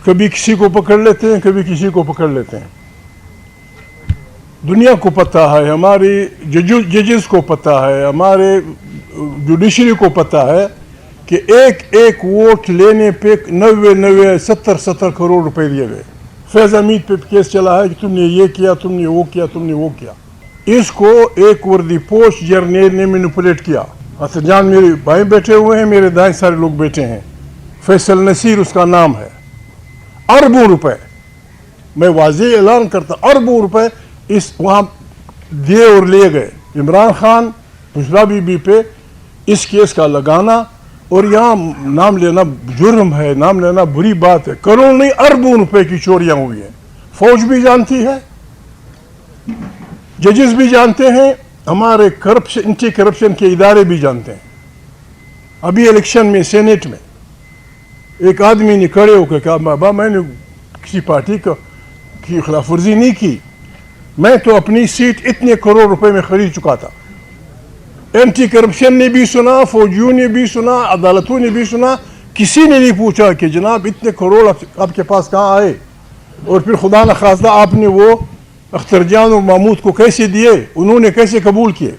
کبھی کسی کو پکڑ لیتے ہیں، کبھی کسی کو پکڑ لیتے ہیں. دنیا کو پتہ ہے، ہماری ججز کو پتہ ہے، ہمارے جوڈیشری کو پتہ ہے کہ ایک ایک ووٹ لینے پہ 70 کروڑ روپے دیے گئے. فیض حمید پہ کیس چلا ہے کہ تم نے یہ کیا، تم نے وہ کیا، تم نے وہ کیا. اس کو ایک وردی پوش جرنیل نے مینیپولیٹ کیا. حسن جان میرے بھائی بیٹھے ہوئے ہیں، میرے دائیں سارے لوگ بیٹھے ہیں. فیصل نصیر اس کا نام ہے. اربوں روپے، میں واضح اعلان کرتا، اربوں روپے اس وہاں دیے اور لیے گئے. عمران خان بشرا بی بی پہ اس کیس کا لگانا اور یہاں نام لینا جرم ہے، نام لینا بری بات ہے. کروڑ نہیں، اربوں روپے کی چوریاں ہوئی ہیں. فوج بھی جانتی ہے، ججز بھی جانتے ہیں، ہمارے اینٹی کرپشن کے ادارے بھی جانتے ہیں. ابھی الیکشن میں سینیٹ میں ایک آدمی نے کھڑے ہو کے کہا بابا میں نے کسی پارٹی کی خلاف ورزی نہیں کی، میں تو اپنی سیٹ اتنے کروڑ روپے میں خرید چکا تھا. اینٹی کرپشن نے بھی سنا، فوجیوں نے بھی سنا، عدالتوں نے بھی سنا، کسی نے نہیں پوچھا کہ جناب اتنے کروڑ آپ کے پاس کہاں آئے، اور پھر خدا نخواستہ آپ نے وہ اختر جان اور محمود کو کیسے دیے، انہوں نے کیسے قبول کیے.